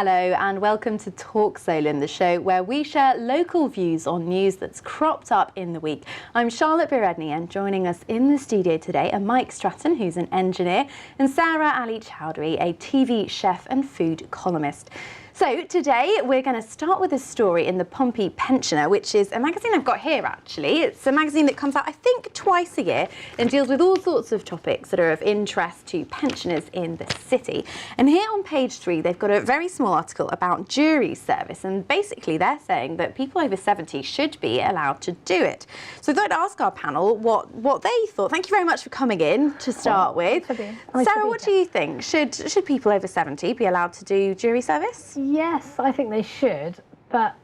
Hello and welcome to Talk Solent, the show where we share local views on news that's cropped up in the week. I'm Charlotte Briere-Edney, and joining us in the studio today are Mike Stratton, who's an engineer, and Sarah Ali Chowdhury, a TV chef and food columnist. So today we're going to start with a story in the Pompey Pensioner, which is a magazine I've got here actually. It's a magazine that comes out I think twice a year and deals with all sorts of topics that are of interest to pensioners in the city. And here on page 3 they've got a very small article about jury service, and basically they're saying that people over 70 should be allowed to do it. So I thought I'd ask our panel what they thought. Thank you very much for coming in to start with. Sarah, what do you think? Should people over 70 be allowed to do jury service? Yes, I think they should, but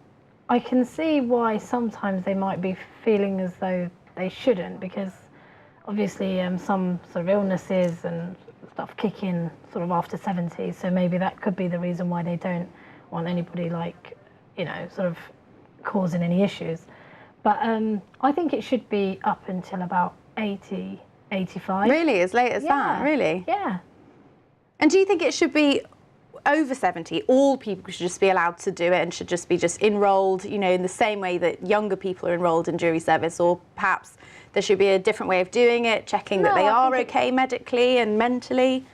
I can see why sometimes they might be feeling as though they shouldn't, because obviously some sort of illnesses and stuff kick in sort of after 70, so maybe that could be the reason why they don't want anybody like, you know, sort of causing any issues. But I think it should be up until about 80, 85. Really? As late as that? Really? Yeah. And do you think it should be over 70, all people should just be allowed to do it and should just be enrolled, you know, in the same way that younger people are enrolled in jury service, or perhaps there should be a different way of doing it, checking that they are okay medically and mentally?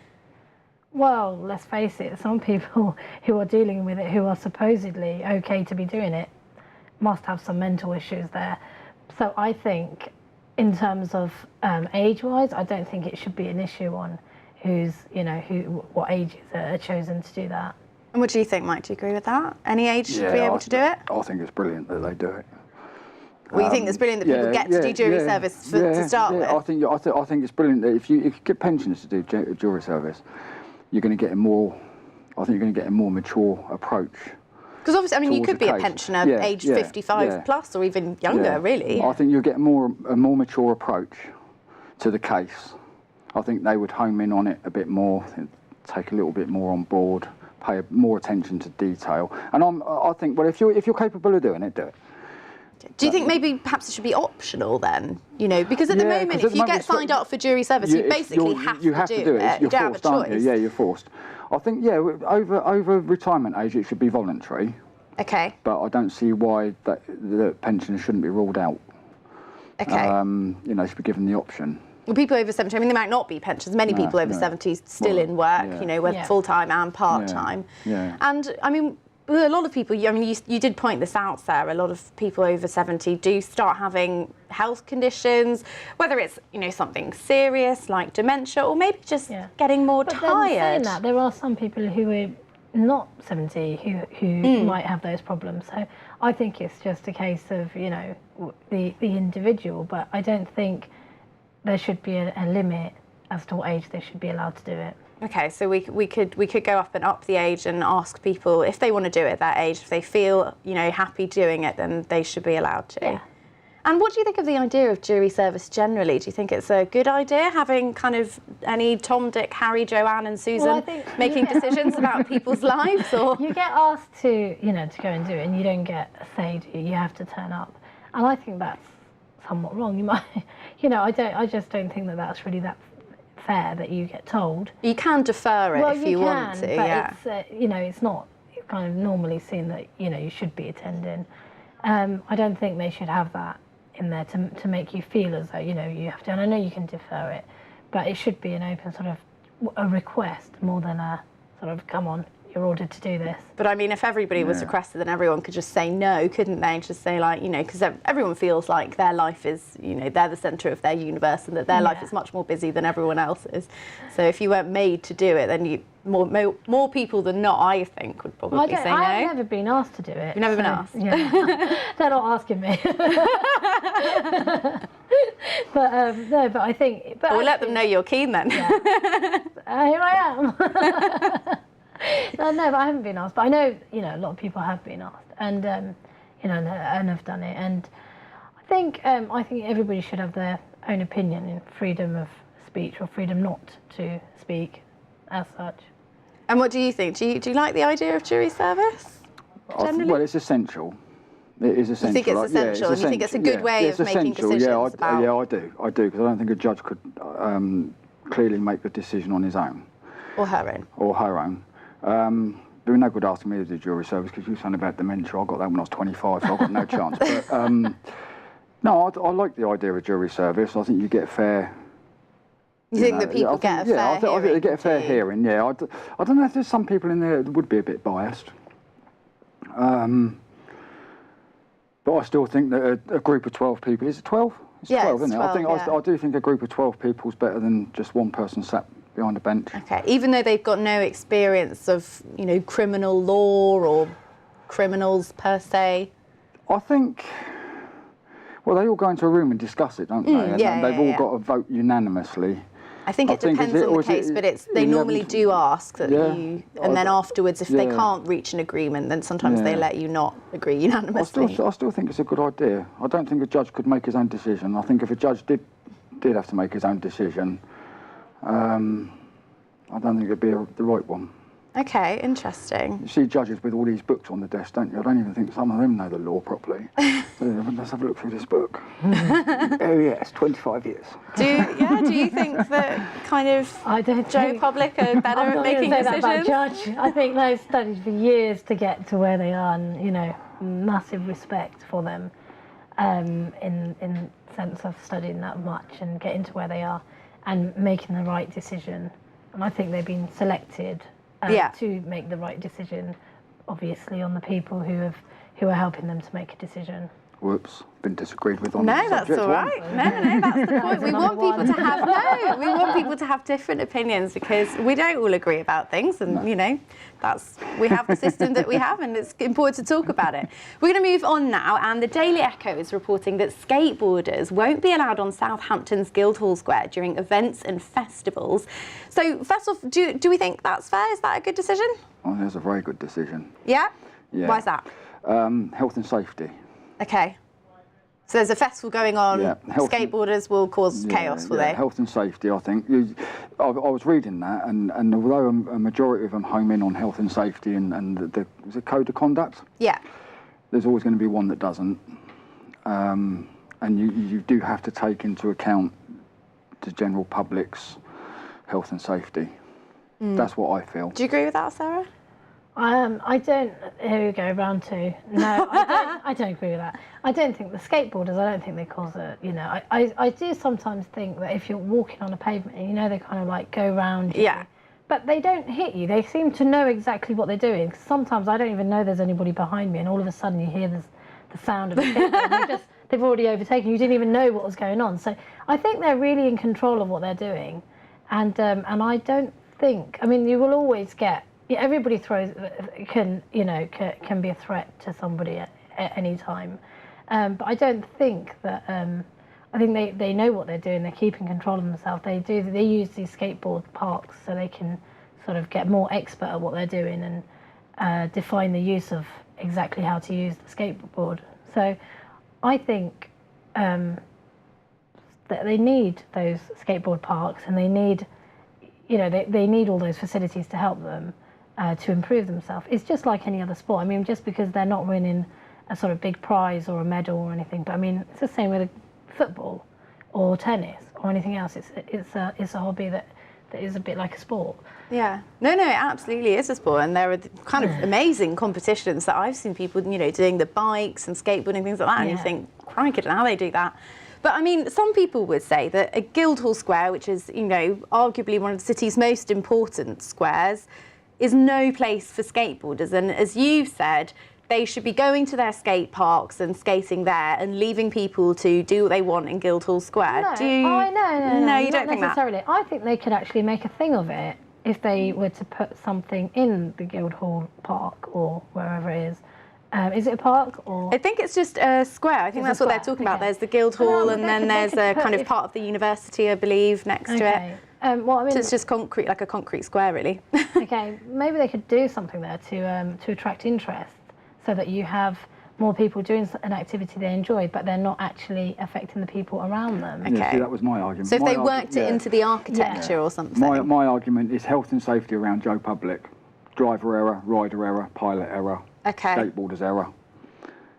Well, let's face it, some people who are dealing with it, who are supposedly okay to be doing it, must have some mental issues there. So I think in terms of age-wise, I don't think it should be an issue on what ages are chosen to do that. And what do you think, Mike? Do you agree with that? Any age should be able to do it? I think it's brilliant that they do it. Well, you think it's brilliant that people get to do jury service to start with? I think it's brilliant that if you get pensioners to do jury service, you're going to get a more mature approach. Because obviously, I mean, you could be a pensioner aged 55 plus or even younger, really. I think you'll get a more mature approach to the case. I think they would home in on it a bit more, take a little bit more on board, pay more attention to detail. And I think, well, if you're capable of doing it, do it. Do you think maybe perhaps it should be optional then? You know, because at the moment, if you get signed up for jury service, you basically have to do it. You're you don't forced, have a aren't choice. you? Yeah, you're forced. I think, over retirement age, it should be voluntary. Okay. But I don't see why the pensioners shouldn't be ruled out. Okay. You know, should be given the option. Well, people over 70, I mean, they might not be pensioners. Many people over 70 still in work, you know, whether full-time and part-time. Yeah. And, I mean, a lot of people, I mean, you did point this out, Sarah, a lot of people over 70 do start having health conditions, whether it's, you know, something serious like dementia or maybe just getting more tired. Then saying that, there are some people who are not 70 who might have those problems. So I think it's just a case of, you know, the individual, but I don't think there should be a limit as to what age they should be allowed to do it. Okay, so we could go up and up the age and ask people if they want to do it at that age, if they feel, you know, happy doing it, then they should be allowed to. Yeah. And what do you think of the idea of jury service generally? Do you think it's a good idea, having kind of any Tom, Dick, Harry, Joanne and Susan making decisions about people's lives? Or you get asked to, you know, to go and do it, and you don't get a say, do you? You have to turn up. And I think that's somewhat wrong. You might, you know, I just don't think that that's really that fair that you get told. You can defer it if you want to, but it's, you know, it's not kind of normally seen that, you know, you should be attending. I don't think they should have that in there to make you feel as though, you know, you have to, and I know you can defer it, but it should be an open sort of a request more than a sort of, come on, you're ordered to do this. But I mean, if everybody was requested, then everyone could just say no, couldn't they? Just say, like, you know, because everyone feels like their life is, you know, they're the centre of their universe and that their life is much more busy than everyone else's. So if you weren't made to do it, then more people than not, I think, would probably say no. I've never been asked to do it. You've never been asked? Yeah. They're not asking me. But no, but I think... But we'll let them know you're keen then. Yeah. Here I am. No, but I haven't been asked. But I know, you know, a lot of people have been asked, and you know, and have done it. And I think everybody should have their own opinion in freedom of speech or freedom not to speak, as such. And what do you think? Do you like the idea of jury service? Well, it's essential. It is essential. You think it's essential? And you think it's a good way of making decisions about? Yeah, I do, because I don't think a judge could clearly make the decision on his own. Or her own. Or her own. be no good asking me to do jury service because you were saying about dementia. I got that when I was 25, so I got no chance. But no, I like the idea of jury service. I think you get fair. You think that people get a fair hearing? I think they get a fair hearing. Yeah, I don't know if there's some people in there that would be a bit biased. But I still think that a group of 12 people, is it 12? It's 12, isn't it? 12, I do think a group of 12 people is better than just one person sat behind a bench. Okay, even though they've got no experience of, criminal law or criminals per se? I think, well, they all go into a room and discuss it, don't they? And they've all got to vote unanimously. I think it depends on the case, but they normally do ask that you, and then afterwards, if they can't reach an agreement, then sometimes they let you not agree unanimously. I still think it's a good idea. I don't think a judge could make his own decision. I think if a judge did have to make his own decision, I don't think it'd be the right one. Okay, interesting. You see judges with all these books on the desk, don't you? I don't even think some of them know the law properly. Let's have a look through this book. Oh yes, 25 years. Do you think that kind of Joe Public are better at making decisions? I'm not going to say that about judge. I think they've studied for years to get to where they are, and massive respect for them, in sense of studying that much and getting to where they are and making the right decision. And I think they've been selected to make the right decision, obviously, on the people who are helping them to make a decision. Whoops, been disagreed with on No, the that's subject. all right. No, that's the point. We want people to have different opinions because we don't all agree about things, and we have the system that we have, and it's important to talk about it. We're going to move on now, and the Daily Echo is reporting that skateboarders won't be allowed on Southampton's Guildhall Square during events and festivals. So, first off, do we think that's fair? Is that a good decision? Oh, that's a very good decision. Yeah? Yeah. Why is that? Health and safety. Okay. So there's a festival going on, skateboarders will cause chaos, will they? Health and safety, I think. I was reading that, and although a majority of them home in on health and safety and the code of conduct, there's always going to be one that doesn't. And you do have to take into account the general public's health and safety. That's what I feel. Do you agree with that, Sarah? I don't. Here we go, round two. No, I don't agree with that. I don't think the skateboarders. I don't think they cause a. I do sometimes think that if you're walking on a pavement, they kind of like go round you. Yeah. But they don't hit you. They seem to know exactly what they're doing. Sometimes I don't even know there's anybody behind me, and all of a sudden you hear the sound of a skateboard. They've already overtaken. You didn't even know what was going on. So I think they're really in control of what they're doing, and I don't think. I mean, you will always get. Yeah, everybody can be a threat to somebody at any time, but I don't think that. I think they know what they're doing. They're keeping control of themselves. They use these skateboard parks so they can sort of get more expert at what they're doing and define the use of exactly how to use the skateboard. So I think that they need those skateboard parks, and they need they need all those facilities to help them. To improve themselves. It's just like any other sport. I mean, just because they're not winning a sort of big prize or a medal or anything, but I mean, it's the same with football or tennis or anything else. It's a hobby that is a bit like a sport. Yeah. No, it absolutely is a sport, and there are kind of amazing competitions that I've seen people, doing the bikes and skateboarding, things like that, and you think, crikey, I don't know how they do that. But I mean, some people would say that a Guildhall Square, which is, arguably one of the city's most important squares, is no place for skateboarders, and as you said, they should be going to their skate parks and skating there and leaving people to do what they want in Guildhall Square. No, No, you don't think necessarily. that? I think they could actually make a thing of it if they were to put something in the Guildhall Park or wherever it is. Is it a park or? I think it's just a square. I think that's what they're talking about. There's the Guildhall, and then there's a kind of part of the university, I believe, next to it. So it's just concrete, like a concrete square, really. Okay, maybe they could do something there to attract interest, so that you have more people doing an activity they enjoy, but they're not actually affecting the people around them. Okay. Yeah, see, that was my argument. So if they worked it into the architecture or something. My argument is health and safety around Joe Public. Driver error, rider error, pilot error, skateboarders error.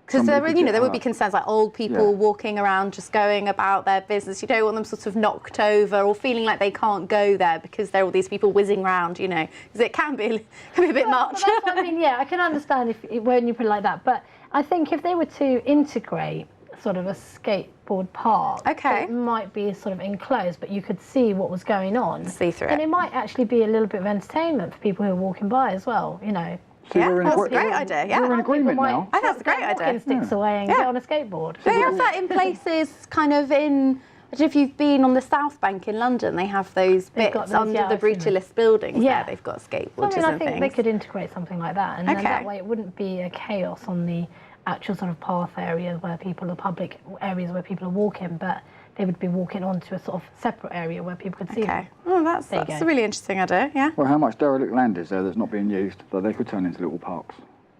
Because there somebody could get would be hurt. concerns like old people Yeah. walking around just going about their business. You don't want them sort of knocked over or feeling like they can't go there because there are all these people whizzing around, you know, because it can be a bit much. But that's what I mean, yeah, I can understand when you put it like that, but I think if they were to integrate sort of a skateboard park, Okay. it might be sort of enclosed, but you could see what was going on. See through and it. it might actually be a little bit of entertainment for people who are walking by as well, you know. See, Yeah, we're in that's a agre- great we're- idea, yeah. We're in People agreement might now. I think that's a great put idea. walking sticks away and Yeah. get on a skateboard. They have that in places kind of in, I don't know if you've been on the South Bank in London, they have those They've bits got those, under yeah, the I've seen them. brutalist buildings Yeah. there. They've got skateboarders I mean, I and think things. they could integrate something like that, and then Okay. that way it wouldn't be a chaos on the actual sort of path areas where people are public areas where people are walking, but they would be walking onto a sort of separate area where people could see them. Okay. Oh, that's There you a go. really interesting idea, yeah. Well, how much derelict land is there that's not being used that they could turn into little parks?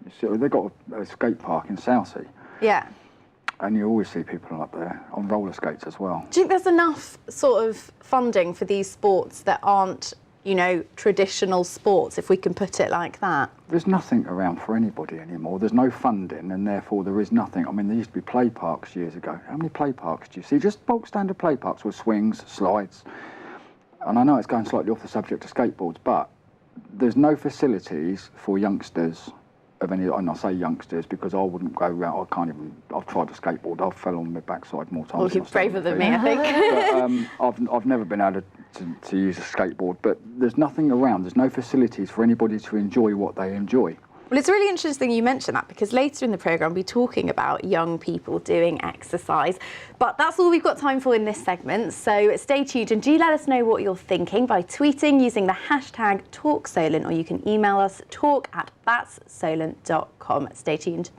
You see, they've got a skate park in Southsea, Yeah. and you always see people up there on roller skates as well. Do you think there's enough sort of funding for these sports that aren't, you know, traditional sports, if we can put it like that? There's nothing around for anybody anymore. There's no funding, and therefore there is nothing. I mean, there used to be play parks years ago. How many play parks do you see? Just bulk standard play parks with swings, slides. And I know it's going slightly off the subject of skateboards, but there's no facilities for youngsters of any, and I say youngsters because I wouldn't go around, I can't even, I've tried to skateboard, I've fell on my backside more times. Well, than you're I stand braver on than my me, feet. I think. But I've never been able to use a skateboard, but there's nothing around, there's no facilities for anybody to enjoy what they enjoy. Well, it's really interesting you mention that because later in the programme we'll be talking about young people doing exercise. But that's all we've got time for in this segment, so stay tuned and do let us know what you're thinking by tweeting using the hashtag TalkSolent, or you can email us talk@thatssolent.com. Stay tuned.